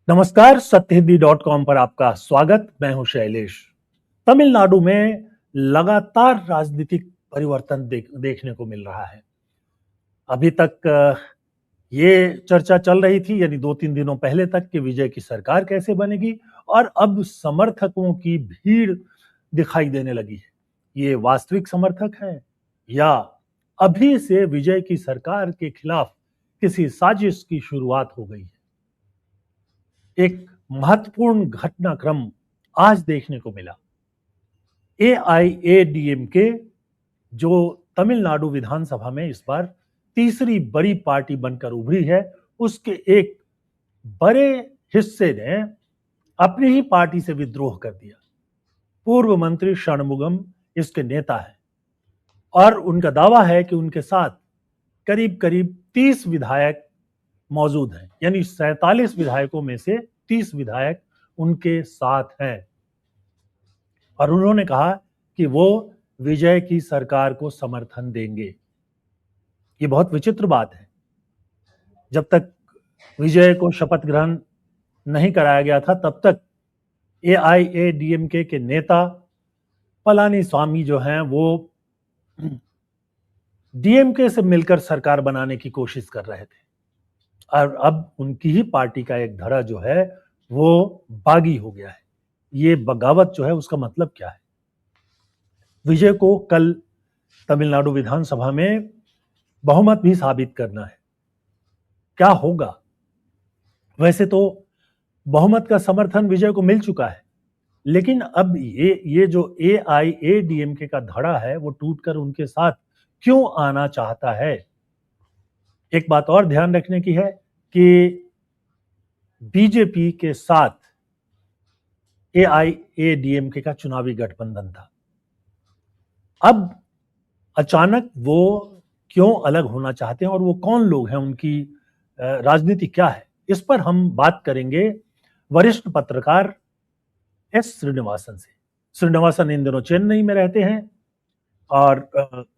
नमस्कार, सत्यहिंदी.com पर आपका स्वागत। मैं हूं शैलेश। तमिलनाडु में लगातार राजनीतिक परिवर्तन देखने को मिल रहा है। अभी तक ये चर्चा चल रही थी, यानी 2-3 दिनों पहले तक, कि विजय की सरकार कैसे बनेगी, और अब समर्थकों की भीड़ दिखाई देने लगी है। ये वास्तविक समर्थक हैं या अभी से विजय की सरकार के खिलाफ किसी साजिश की शुरुआत हो गई है? एक महत्वपूर्ण घटनाक्रम आज देखने को मिला। एआईएडीएमके, जो तमिलनाडु विधानसभा में इस बार तीसरी बड़ी पार्टी बनकर उभरी है, उसके एक बड़े हिस्से ने अपनी ही पार्टी से विद्रोह कर दिया। पूर्व मंत्री षणमुगम इसके नेता हैं और उनका दावा है कि उनके साथ करीब करीब 30 विधायक मौजूद हैं, यानी 47 विधायकों में से 30 विधायक उनके साथ हैं। और उन्होंने कहा कि वो विजय की सरकार को समर्थन देंगे। ये बहुत विचित्र बात है। जब तक विजय को शपथ ग्रहण नहीं कराया गया था, तब तक एआईएडीएमके के नेता पलानीस्वामी जो हैं, वो डीएमके से मिलकर सरकार बनाने की कोशिश कर रहे थे। और अब उनकी ही पार्टी का एक धड़ा जो है वो बागी हो गया है। ये बगावत जो है, उसका मतलब क्या है? विजय को कल तमिलनाडु विधानसभा में बहुमत भी साबित करना है। क्या होगा? वैसे तो बहुमत का समर्थन विजय को मिल चुका है, लेकिन अब ये जो एआईएडीएमके का धड़ा है, वो टूटकर उनके साथ क्यों आना चाहता है? एक बात और ध्यान रखने की है कि बीजेपी के साथ एआईएडीएमके का चुनावी गठबंधन था। अब अचानक वो क्यों अलग होना चाहते हैं और वो कौन लोग हैं, उनकी राजनीति क्या है? इस पर हम बात करेंगे वरिष्ठ पत्रकार एस श्रीनिवासन से। श्रीनिवासन इन दिनों चेन्नई में रहते हैं और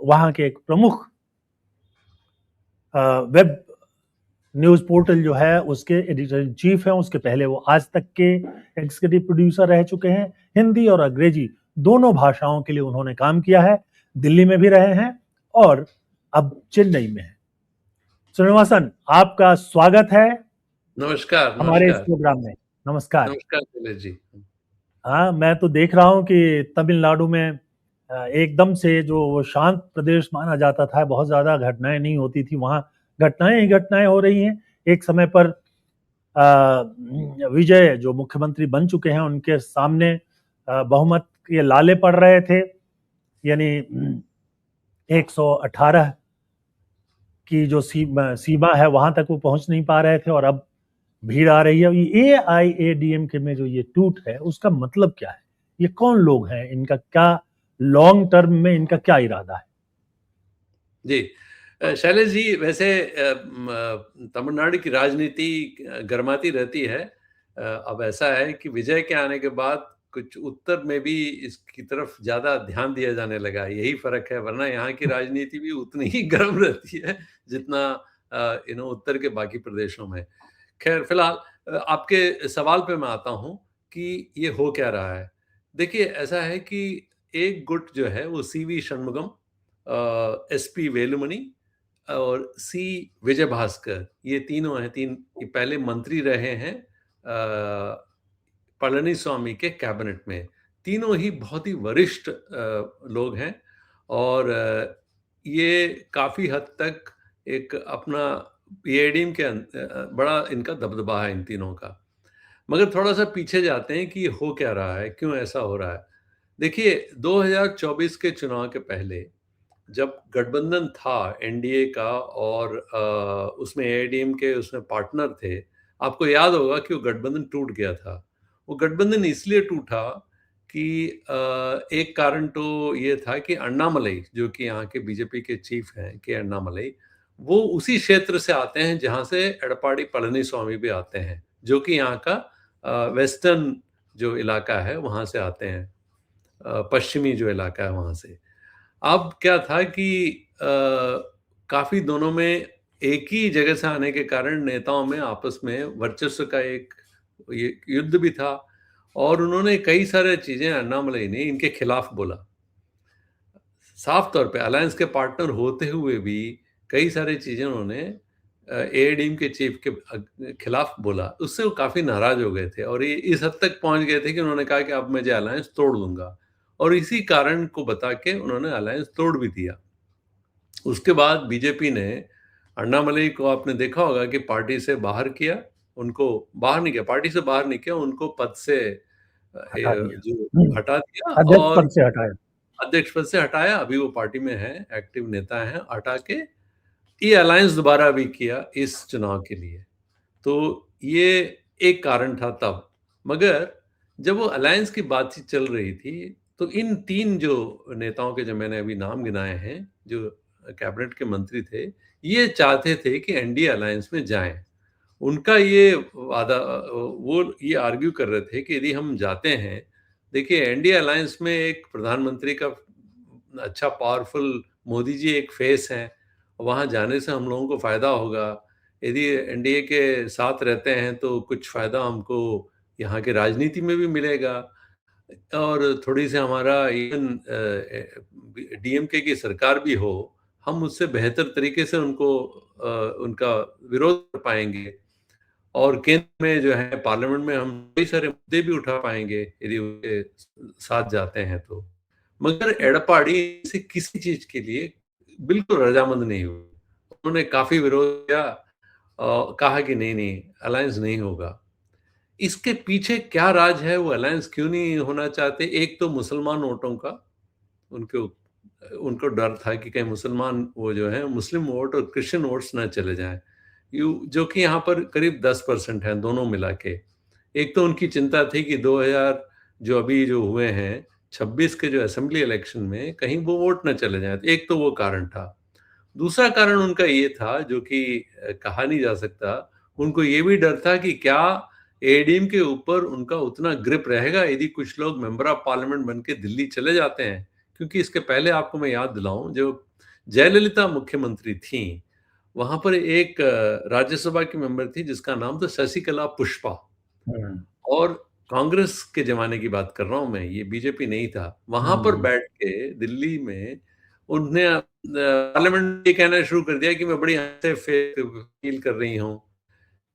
वहां के एक प्रमुख वेब न्यूज पोर्टल जो है, उसके एडिटर इन चीफ हैं। उसके पहले वो आज तक के एग्जीक्यूटिव प्रोड्यूसर रह चुके हैं। हिंदी और अंग्रेजी दोनों भाषाओं के लिए उन्होंने काम किया है। दिल्ली में भी रहे हैं और अब चेन्नई में है। श्रीनिवासन, आपका स्वागत है नमस्कार, हमारे इस नमस्कार। प्रोग्राम में। नमस्कार। नमस्कार शैलेश जी। हाँ, मैं तो देख रहा हूँ कि तमिलनाडु में एकदम से जो वो शांत प्रदेश माना जाता था, बहुत ज्यादा घटनाएं नहीं होती थी, वहां घटनाएं ही घटनाएं हो रही हैं। एक समय पर विजय जो मुख्यमंत्री बन चुके हैं, उनके सामने बहुमत के लाले पड़ रहे थे, यानी 118 की जो सीमा है, वहां तक वो पहुंच नहीं पा रहे थे, और अब भीड़ आ रही है। एआईएडीएमके में जो ये टूट है, उसका मतलब क्या है? ये कौन लोग हैं? इनका क्या लॉन्ग टर्म में इनका क्या इरादा है? जी, शैलेश जी, वैसे तमिलनाडु की राजनीति गर्माती रहती है। अब ऐसा है कि विजय के आने के बाद कुछ उत्तर में भी इसकी तरफ ज़्यादा ध्यान दिया जाने लगा है, यही फ़र्क है, वरना यहाँ की राजनीति भी उतनी ही गर्म रहती है जितना उत्तर के बाकी प्रदेशों में। खैर, फिलहाल आपके सवाल पे मैं आता हूँ कि ये हो क्या रहा है। देखिए, ऐसा है कि एक गुट जो है वो सीवी षणमुगम, एसपी वेलुमणि और सी विजयभास्कर, ये तीनों हैं। ये पहले मंत्री रहे हैं पळनिस्वामी के कैबिनेट में। तीनों ही बहुत ही वरिष्ठ लोग हैं और ये काफ़ी हद तक एक अपना एआईएडीएम के बड़ा इनका दबदबा है इन तीनों का। मगर थोड़ा-सा पीछे जाते हैं कि ये हो क्या रहा है? क्यों ऐसा हो रहा है? देखिए, 2024 के चुनाव के पहले जब गठबंधन था एनडीए का और उसमें एआईएडीएम के उसमें पार्टनर थे, आपको याद होगा कि वो गठबंधन टूट गया था। वो गठबंधन इसलिए टूटा कि एक कारण तो ये था कि अण्णामलई, जो कि यहाँ के बीजेपी के चीफ हैं, के अण्णामलई, वो उसी क्षेत्र से आते हैं जहाँ से एडप्पाडी पळनिस्वामी भी आते हैं, जो कि यहाँ का वेस्टर्न जो इलाका है, वहाँ से आते हैं। पश्चिमी जो इलाका है, वहाँ से। अब क्या था कि काफ़ी दोनों में एक ही जगह से आने के कारण नेताओं में आपस में वर्चस्व का एक ये युद्ध भी था और उन्होंने कई सारे चीज़ें अन्नामलई ने इनके खिलाफ बोला। साफ तौर पे अलायंस के पार्टनर होते हुए भी कई सारी चीज़ें उन्होंने एआईएडीएम के चीफ के खिलाफ बोला। उससे वो काफ़ी नाराज़ हो गए थे और ये इस हद तक पहुँच गए थे कि उन्होंने कहा कि अब मैं ये अलायंस तोड़ दूँगा और इसी कारण को बता के उन्होंने अलायंस तोड़ भी दिया। उसके बाद बीजेपी ने अन्नामलई को आपने देखा होगा कि पार्टी से बाहर किया, उनको बाहर नहीं किया, पार्टी से बाहर नहीं किया, उनको पद से हटा दिया। जो हम्म, हटा दिया अध्यक्ष और पद से हटाया। अध्यक्ष पद से हटाया। अभी वो पार्टी में है, एक्टिव नेता हैं, हटा के ये अलायंस दोबारा भी किया इस चुनाव के लिए। तो ये एक कारण था तब। मगर जब वो अलायंस की बातचीत चल रही थी, तो इन 3 जो नेताओं के जो मैंने अभी नाम गिनाए हैं, जो कैबिनेट के मंत्री थे, ये चाहते थे कि एनडीए अलायंस में जाएँ। उनका ये वादा वो ये आर्ग्यू कर रहे थे कि यदि हम जाते हैं, देखिए एनडीए अलायंस में एक प्रधानमंत्री का अच्छा पावरफुल मोदी जी एक फेस हैं, वहाँ जाने से हम लोगों को फ़ायदा होगा। यदि एनडीए के साथ रहते हैं तो कुछ फ़ायदा हमको यहाँ की राजनीति में भी मिलेगा और थोड़ी-सी हमारा इवन डीएमके की सरकार भी हो, हम उससे बेहतर तरीके से उनका विरोध कर पाएँगे। और केंद्र में जो है पार्लियामेंट में हम कई सारे मुद्दे भी उठा पाएँगे यदि उनके साथ जाते हैं तो। मगर एडपाडी से किसी चीज़ के लिए बिल्कुल रज़ामंद नहीं हुए। उन्होंने काफ़ी विरोध किया कहा कि नहीं, अलायंस नहीं होगा। इसके पीछे क्या राज है, वो अलायंस क्यों नहीं होना चाहते? एक तो मुसलमान वोटों का, उनको उनको डर था कि कहीं मुसलमान वो जो है मुस्लिम वोट और क्रिश्चियन वोट्स ना चले जाएँ। जो कि यहाँ पर करीब 10% हैं दोनों मिला के। एक तो उनकी चिंता थी कि 2000 जो अभी जो हुए हैं, 26 के जो असेंबली इलेक्शन में कहीं वो वोट ना चले जाएँ। एक तो वो कारण था। दूसरा कारण उनका ये था जो कि कहा नहीं जा सकता, उनको ये भी डर था कि क्या एडीएम के ऊपर उनका उतना ग्रिप रहेगा यदि कुछ लोग मेंबर ऑफ पार्लियामेंट बन के दिल्ली चले जाते हैं। क्योंकि इसके पहले आपको मैं याद दिलाऊँ, जो जयललिता मुख्यमंत्री थीं, वहाँ पर एक राज्यसभा की मेंबर थी जिसका नाम था शशिकला पुष्पा हम्म, और कांग्रेस के ज़माने की बात कर रहा हूँ मैं, ये बीजेपी नहीं था। वहाँ पर हम्म, बैठ के दिल्ली में उन्होंने पार्लियामेंट में ये कहना शुरू कर दिया कि मैं बड़ी अच्छे फील कर रही हूँ।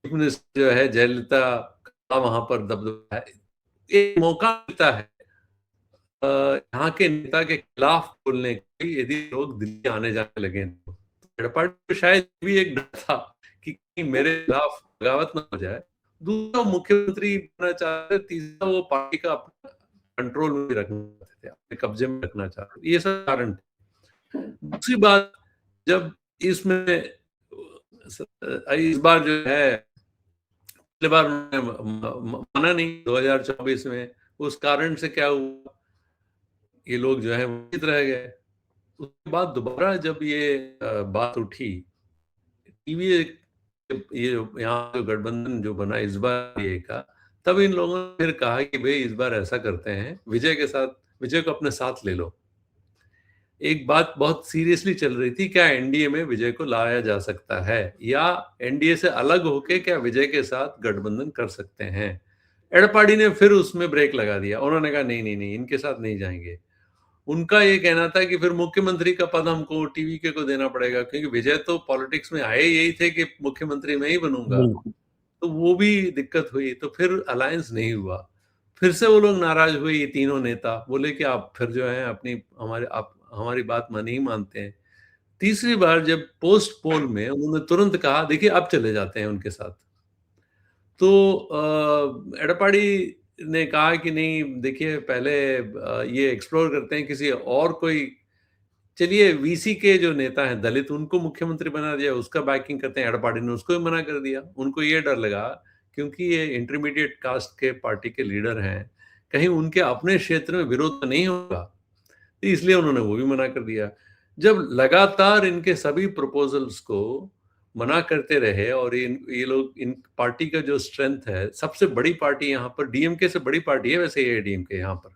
चीफ मिनिस्टर जो है जयललिता का वहाँ पर दबदबा है। एक मौका मिलता है यहाँ के नेता के खिलाफ बोलने के लिए यदि लोग दिल्ली आने जाने लगे तो। एडपाडी को शायद भी एक डर था कि कहीं मेरे खिलाफ बगावत ना हो जाए। दूसरा मुख्यमंत्री बनना चाहते थे, तीसरा वो पार्टी का अपना कंट्रोल में रखना चाहते थे, अपने कब्जे में रखना चाहते थे। ये सब कारण थे। दूसरी बात जब इसमें इस बार जो है पिछली बार उन्होंने माना नहीं 2024 में, उस कारण से क्या हुआ, ये लोग जो है वंचित रह गए। उसके बाद दोबारा जब ये बात उठी, टीवी ये यहाँ जो गठबंधन जो बना इस बार ये का, तब इन लोगों ने फिर कहा कि भई इस बार ऐसा करते हैं, विजय को अपने साथ ले लो। एक बात बहुत सीरियसली चल रही थी, क्या एनडीए में विजय को लाया जा सकता है या एनडीए से अलग होके क्या विजय के साथ गठबंधन कर सकते हैं? एडपाडी ने फिर उसमें ब्रेक लगा दिया। उन्होंने कहा नहीं, इनके साथ नहीं जाएँगे। उनका ये कहना था कि फिर मुख्यमंत्री का पद हमको टीवीके को देना पड़ेगा क्योंकि विजय तो पॉलिटिक्स में आए यही थे कि मुख्यमंत्री मैं ही बनूँगा। बिल्कुल। तो वो भी दिक्कत हुई, तो फिर अलायंस नहीं हुआ। फिर से वो लोग नाराज़ हुए ये तीनों नेता, बोले कि आप फिर जो है आप हमारी बात नहीं मानते हैं। तीसरी बार जब पोस्ट पोल में उन्होंने तुरंत कहा देखिए अब चले जाते हैं उनके साथ। तो एडपाडी ने कहा कि नहीं देखिए पहले ये एक्सप्लोर करते हैं किसी और कोई चलिए वीसी के जो नेता हैं दलित उनको मुख्यमंत्री बना दिया, उसका बैकिंग करते हैं, एडपाडी ने उसको भी मना कर दिया। उनको ये डर लगा क्योंकि ये इंटरमीडिएट कास्ट के पार्टी के लीडर हैं, कहीं उनके अपने क्षेत्र में विरोध तो नहीं होगा, तो इसलिए उन्होंने वो भी मना कर दिया। जब लगातार इनके सभी प्रपोज़ल्स को मना करते रहे और ये लोग इन पार्टी का जो स्ट्रेंथ है, सबसे बड़ी पार्टी यहाँ पर डीएमके से बड़ी पार्टी है वैसे एआईएडीएमके यहाँ पर।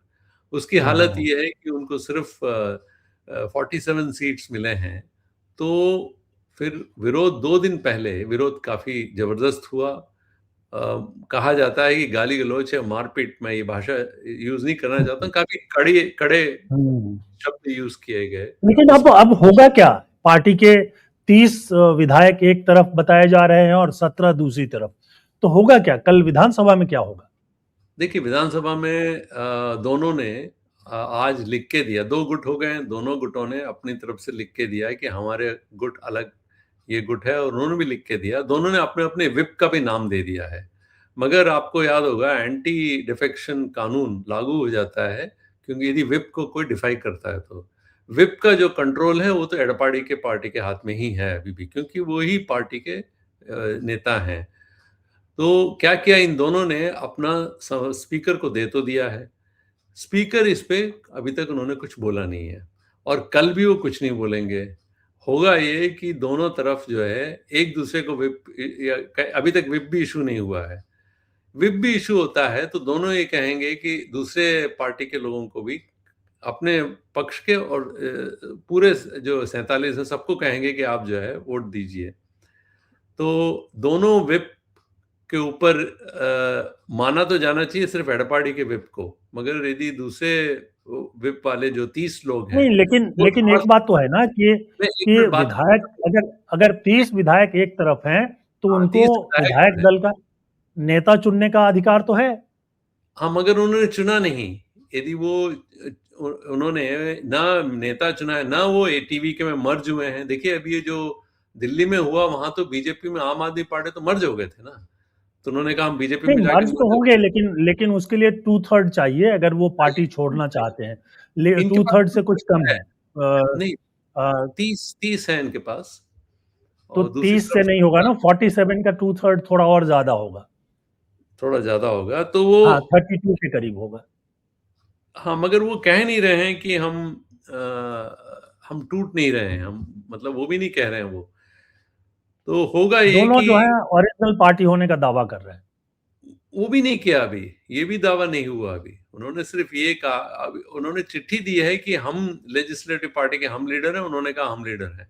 उसकी हालत हम्म, ये है कि उनको सिर्फ 47 सीट्स मिले हैं। तो फिर विरोध 2 दिन पहले विरोध काफ़ी ज़बरदस्त हुआ। कहा जाता है कि गाली गलौच या मारपीट, मैं ये भाषा यूज नहीं करना चाहता हूँ, काफी कड़े कड़े हम्म। शब्द यूज किए गए लेकिन उस अब होगा क्या? पार्टी के 30 विधायक एक तरफ बताए जा रहे हैं और 17 दूसरी तरफ, तो होगा क्या कल विधानसभा में, क्या होगा? देखिए, विधानसभा में दोनों ने आज लिख के दिया, 2 गुट हो गए हैं, दोनों गुटों ने अपनी तरफ से लिख के दिया है कि हमारे गुट अलग, ये गुट है, और उन्होंने भी लिख के दिया। दोनों ने अपने-अपने व्हिप का भी नाम दे दिया है। मगर आपको याद होगा, एंटी डिफेक्शन कानून लागू हो जाता है, क्योंकि यदि व्हिप को कोई डिफाई करता है तो। व्हिप का जो कंट्रोल है वो तो एडपाड़ी के पार्टी के हाथ में ही है अभी भी, क्योंकि वो ही पार्टी के नेता हैं। तो क्या किया इन दोनों ने, अपना स्पीकर को दे तो दिया है। स्पीकर इस पे अभी तक उन्होंने कुछ बोला नहीं है, और कल भी वो कुछ नहीं बोलेंगे। होगा ये कि दोनों तरफ जो है एक दूसरे को व्हिप, अभी तक व्हिप भी इशू नहीं हुआ है। व्हिप भी इशू होता है तो दोनों ये कहेंगे कि दूसरे पार्टी के लोगों को भी अपने पक्ष के, और पूरे जो 47 है सबको कहेंगे कि आप जो है वोट दीजिए। तो दोनों व्हिप के ऊपर माना तो जाना चाहिए सिर्फ एडपाड़ी के व्हिप को, मगर यदि दूसरे व्हिप वाले जो 30 लोग हैं नहीं, लेकिन वो लेकिन थोड़ा एक बात तो है ना कि मैं 1 कि मिनट बात विधायक, अगर अगर 30 विधायक एक तरफ हैं तो हाँ, उनको 30 विधायक विधायक जो है, दल का नेता चुनने का अधिकार तो है। हाँ, मगर उन्होंने चुना नहीं। यदि वो उन्होंने ना नेता चुना है, ना वो एटीवी के में मर्ज हुए हैं। देखिए, अभी ये जो दिल्ली में हुआ, वहां तो बीजेपी में आम आदमी पार्टी तो मर्ज हो गए थे ना, तो उन्होंने कहा हम बीजेपी नहीं, में जाके मर्ज तो मर्ज होंगे, हो लेकिन लेकिन उसके लिए 2/3 चाहिए अगर वो पार्टी छोड़ना गए। चाहते हैं। इनके टू पास थर्ड से कुछ कम 2/3 है। है। अ, नहीं, अ, 30 है इनके पास, तो और दूसरी 30 से तरफ नहीं होगा ना, 47 का 2/3 थोड़ा और ज्यादा होगा। थोड़ा ज़्यादा होगा, तो वो हाँ, 32 के करीब होगा। हाँ, मगर वो कह नहीं रहे हैं कि हम टूट नहीं रहे हैं, हम मतलब वो भी नहीं कह रहे हैं वो। तो होगा ये दोनों कि जो है ओरिजिनल पार्टी होने का दावा कर रहे हैं। वो भी नहीं किया अभी, ये भी दावा नहीं हुआ अभी। उन्होंने सिर्फ ये कहा, अभी उन्होंने चिट्ठी दी है कि हम लेजिस्लेटिव पार्टी के हम लीडर हैं, उन्होंने कहा हम लीडर हैं।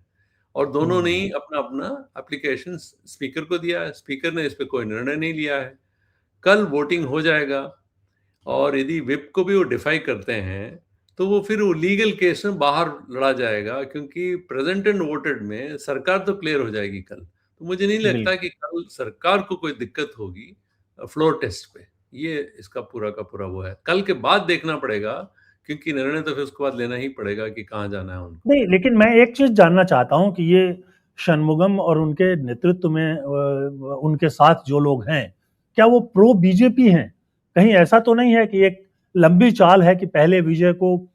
और दोनों ने हम्म। ही अपना-अपना एप्लीकेशन स्पीकर को दिया है, स्पीकर ने इस पे कोई निर्णय नहीं लिया है। कल वोटिंग हो जाएगा, और यदि व्हिप को भी वो डिफाई करते हैं, तो वो फिर वो लीगल केस में बाहर लड़ा जाएगा, क्योंकि प्रेजेंट एंड वोटेड में सरकार तो क्लियर हो जाएगी कल। तो मुझे नहीं लगता बिल्कुल। कि कल सरकार को कोई दिक्कत होगी फ्लोर टेस्ट पे। ये इसका पूरा का पूरा वो है। कल के बाद देखना पड़ेगा, क्योंकि निर्णय तो फिर उसके बाद लेना ही पड़ेगा कि कहाँ जाना है उनको। नहीं, लेकिन मैं एक चीज जानना चाहता हूं कि ये षणमुगम और उनके नेतृत्व में उनके साथ जो लोग हैं, क्या वो प्रो बीजेपी हैं? कहीं ऐसा तो नहीं है कि एक लंबी चाल है कि पहले विजय को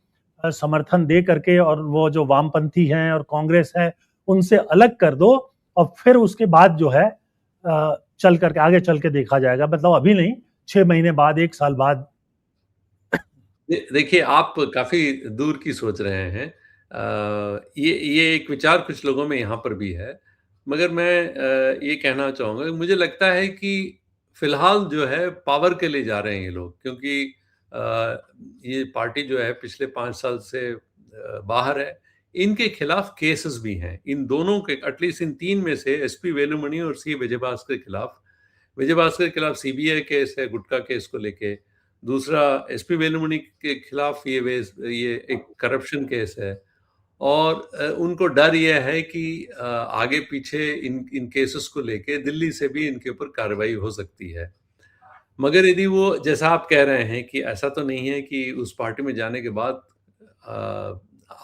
समर्थन दे करके और वो जो वामपंथी हैं और कांग्रेस है उनसे अलग कर दो, और फिर उसके बाद जो है चल करके आगे चल के देखा जाएगा, मतलब अभी नहीं, 6 महीने बाद, 1 साल बाद। देखिए, आप काफ़ी दूर की सोच रहे हैं। ये एक विचार कुछ लोगों में यहाँ पर भी है। मगर मैं ये कहना चाहूँगा, मुझे लगता है कि फ़िलहाल जो है पावर के लिए जा रहे हैं ये लोग, क्योंकि अ, ये पार्टी जो है पिछले 5 साल से बाहर है। इनके खिलाफ केसेस भी हैं। इन दोनों के, एटलीस्ट इन 3 में से, एसपी वेलुमणि और सी विजयभास्कर के खिलाफ, विजयभास्कर के खिलाफ सीबीआई केस है गुटखा केस को लेके। दूसरा, एसपी वेलुमणि के खिलाफ ये एक करप्शन केस है, और उनको डर ये है कि आगे पीछे इन इन केसेस को लेके दिल्ली से भी इनके ऊपर कार्रवाई हो सकती है। मगर यदि वो, जैसा आप कह रहे हैं, कि ऐसा तो नहीं है कि उस पार्टी में जाने के बाद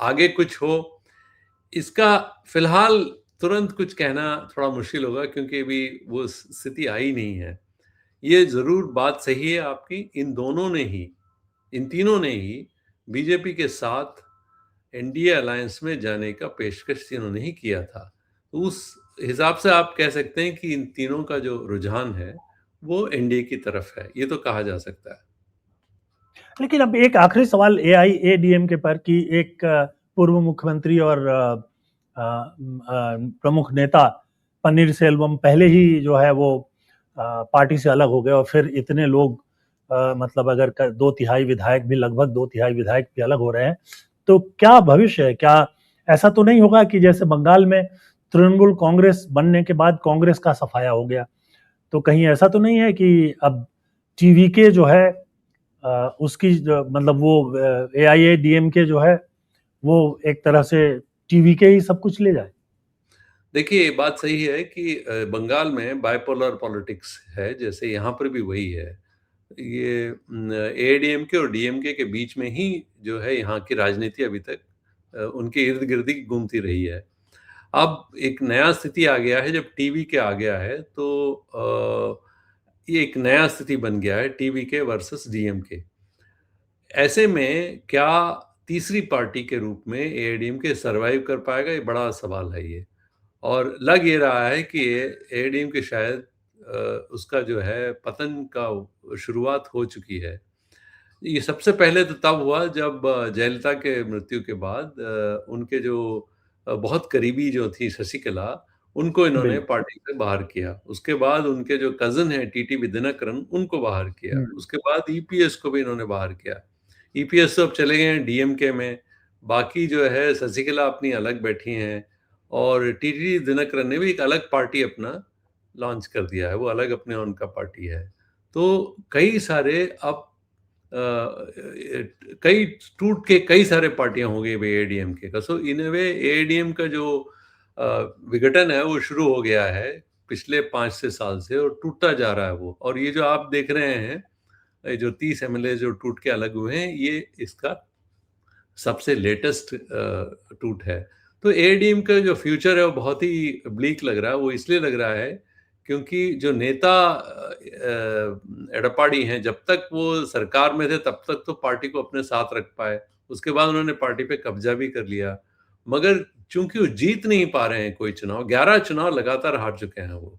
आगे कुछ हो, इसका फिलहाल तुरंत कुछ कहना थोड़ा मुश्किल होगा, क्योंकि अभी वो स्थिति आई नहीं है। ये ज़रूर बात सही है आपकी, इन तीनों ने ही बीजेपी के साथ एनडीए अलायंस में जाने का पेशकश इन्होंने ही किया था। तो उस हिसाब से आप कह सकते हैं कि इन तीनों का जो रुझान है, वो एनडीए की तरफ है, ये तो कहा जा सकता है। लेकिन अब एक आखिरी सवाल एआईएडीएमके पर, कि एक पूर्व मुख्यमंत्री और प्रमुख नेता पन्नीर सेल्वम पहले ही जो है वो पार्टी से अलग हो गए, और फिर इतने लोग, मतलब अगर 2/3 विधायक भी, लगभग 2/3 विधायक भी अलग हो रहे हैं, तो क्या भविष्य है? क्या ऐसा तो नहीं होगा कि जैसे बंगाल में तृणमूल कांग्रेस बनने के बाद कांग्रेस का सफाया हो गया, तो कहीं ऐसा तो नहीं है कि अब टीवी के जो है उसकी मतलब वो AIADMK जो है वो एक तरह से टीवी के ही सब कुछ ले जाए? देखिए, ये बात सही है कि बंगाल में बाइपोलर पॉलिटिक्स है, जैसे यहाँ पर भी वही है। ये AIADMK और DMK के बीच में ही जो है यहाँ की राजनीति अभी तक उनके इर्द-गिर्द ही घूमती रही है। अब एक नया स्थिति आ गया है, जब टीवी के आ गया है, तो ये एक नया स्थिति बन गया है, टीवीके वर्सेस DMK। ऐसे में क्या तीसरी पार्टी के रूप में AIADMK सर्वाइव कर पाएगा, ये बड़ा सवाल है ये। और लग ये रहा है कि AIADMK शायद उसका जो है पतन का शुरुआत हो चुकी है। ये सबसे पहले तो तब हुआ जब जयललिता के मृत्यु के बाद उनके जो बहुत करीबी जो थी शशिकला, उनको इन्होंने बिल्कुल। पार्टी से बाहर किया। उसके बाद उनके जो कज़िन हैं टीटीवी दिनकरन, उनको बाहर किया। हुँ। उसके बाद ईपीएस को भी इन्होंने बाहर किया। ईपीएस तो अब चले गए हैं डीएमके में। बाकी जो है शशिकला अपनी अलग बैठी हैं और टीटीवी दिनकरन ने भी एक अलग पार्टी अपना लॉन्च कर दिया है। वो अलग अपने उनका पार्टी है। तो कई सारे अब कई टूट के कई सारे पार्टियां हो गई AIADMK का। सो इन अ वे AIADM का जो विघटन है वो शुरू हो गया है पिछले 5-6 साल से और टूटता जा रहा है वो। और ये जो आप देख रहे हैं, ये जो 30 एमएलए जो टूट के अलग हुए हैं, ये इसका सबसे लेटेस्ट टूट है। तो AIADM का जो फ्यूचर है वो बहुत ही ब्लीक लग रहा है। वो इसलिए लग रहा है क्योंकि जो नेता एडपाड़ी हैं, जब तक वो सरकार में थे तब तक तो पार्टी को अपने साथ रख पाए। उसके बाद उन्होंने पार्टी पे कब्जा भी कर लिया। मगर चूंकि वो जीत नहीं पा रहे हैं कोई चुनाव, 11 चुनाव लगातार हार चुके हैं वो।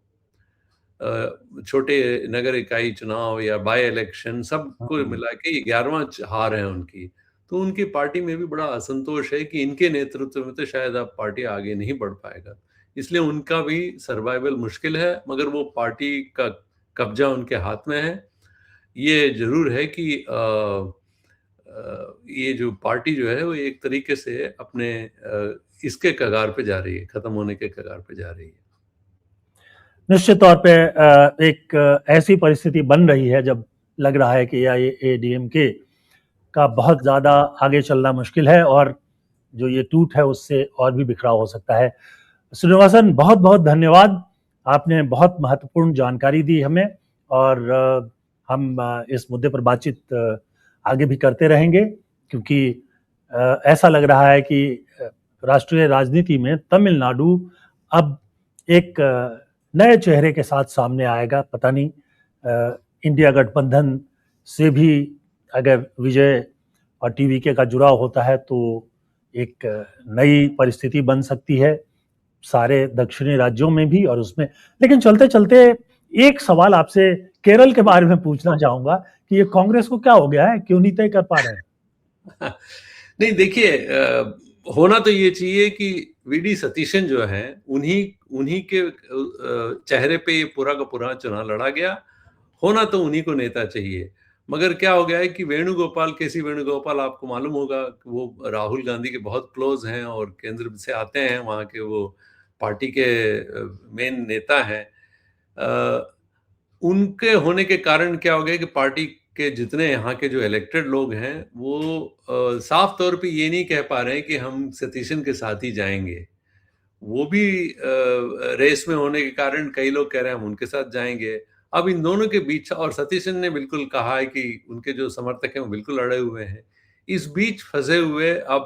छोटे नगर इकाई चुनाव या बाय इलेक्शन सबको हाँ। मिला के ये 11वां हार है उनकी। तो उनकी पार्टी में भी बड़ा असंतोष है कि इनके नेतृत्व में तो शायद अब पार्टी आगे नहीं बढ़ पाएगा। इसलिए उनका भी सर्वाइवल मुश्किल है, मगर वो पार्टी का कब्जा उनके हाथ में है। ये ज़रूर है कि ये जो पार्टी जो है वो एक तरीके से अपने इसके कगार पे जा रही है, खत्म होने के कगार पे जा रही है। निश्चित तौर पे एक ऐसी परिस्थिति बन रही है जब लग रहा है कि AIADMK का बहुत ज़्यादा आगे चलना मुश्किल है और जो ये टूट है उससे और भी बिखराव हो सकता है। श्रीनिवासन, बहुत-बहुत धन्यवाद। आपने बहुत महत्वपूर्ण जानकारी दी हमें और हम इस मुद्दे पर बातचीत आगे भी करते रहेंगे क्योंकि ऐसा लग रहा है कि राष्ट्रीय राजनीति में तमिलनाडु अब एक नए चेहरे के साथ सामने आएगा। पता नहीं इंडिया गठबंधन से भी अगर विजय और टीवीके का जुड़ाव होता है तो एक नई परिस्थिति बन सकती है सारे दक्षिणी राज्यों में भी और उसमें। लेकिन चलते चलते एक सवाल आपसे केरल के बारे में पूछना चाहूंगा कि ये कांग्रेस को क्या हो गया है, क्यों नहीं तय कर पा रहे हैं? नहीं, देखिए, होना तो ये चाहिए कि वीडी सतीशन जो है उन्हीं उन्हीं के चेहरे पे ये पूरा का पूरा चुनाव लड़ा गया। होना तो उन्हीं को नेता चाहिए। मगर क्या हो गया है कि वेणुगोपाल, केसी वेणुगोपाल, आपको मालूम होगा कि वो राहुल गांधी के बहुत क्लोज हैं और केंद्र से आते हैं, वहाँ के वो पार्टी के मेन नेता हैं। उनके होने के कारण क्या हो गया कि पार्टी के जितने यहाँ के जो इलेक्टेड लोग हैं वो साफ तौर पे ये नहीं कह पा रहे हैं कि हम सतीशन के साथ ही जाएंगे। वो भी रेस में होने के कारण कई लोग कह रहे हैं हम उनके साथ जाएंगे। अब इन दोनों के बीच, और सतीशन ने बिल्कुल कहा है कि उनके जो समर्थक हैं वो बिल्कुल अड़े हुए हैं। इस बीच फंसे हुए अब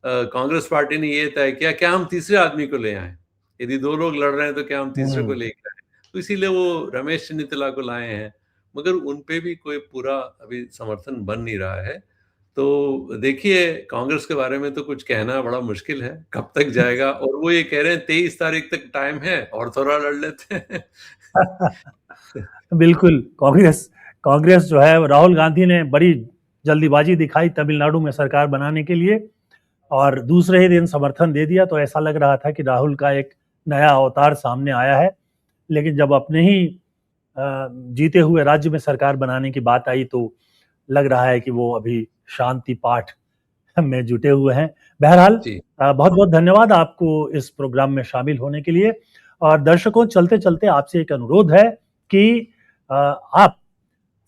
कांग्रेस पार्टी ने ये तय किया क्या हम तीसरे आदमी को ले आए। यदि 2 लोग लड़ रहे हैं तो क्या हम तीसरे को लेके आए। तो इसीलिए वो रमेश चन्नीतला को लाए हैं, मगर उन पे भी कोई पूरा अभी समर्थन बन नहीं रहा है। तो देखिए, कांग्रेस के बारे में तो कुछ कहना बड़ा मुश्किल है, कब तक जाएगा। और वो ये कह रहे हैं 23 तारीख तक टाइम है और थोड़ा लड़ लेते हैं। बिल्कुल, कांग्रेस कांग्रेस जो है, राहुल गांधी ने बड़ी जल्दीबाजी दिखाई तमिलनाडु में सरकार बनाने के लिए और दूसरे ही दिन समर्थन दे दिया। तो ऐसा लग रहा था कि राहुल का एक नया अवतार सामने आया है। लेकिन जब अपने ही जीते हुए राज्य में सरकार बनाने की बात आई तो लग रहा है कि वो अभी शांति पाठ में जुटे हुए हैं। बहरहाल जी। बहुत-बहुत धन्यवाद आपको इस प्रोग्राम में शामिल होने के लिए। और दर्शकों, चलते-चलते आपसे एक अनुरोध है कि आप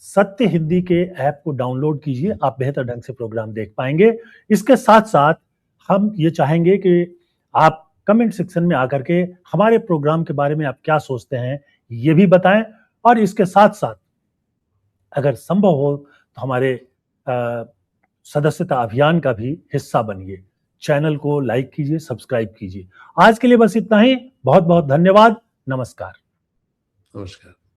सत्य हिंदी के ऐप को डाउनलोड कीजिए, आप बेहतर ढंग से प्रोग्राम देख पाएंगे। इसके साथ साथ हम ये चाहेंगे कि आप कमेंट सेक्शन में आकर के हमारे प्रोग्राम के बारे में आप क्या सोचते हैं ये भी बताएं, और इसके साथ साथ अगर संभव हो तो हमारे सदस्यता अभियान का भी हिस्सा बनिए। चैनल को लाइक कीजिए, सब्सक्राइब कीजिए। आज के लिए बस इतना ही। बहुत बहुत धन्यवाद। नमस्कार। नमस्कार।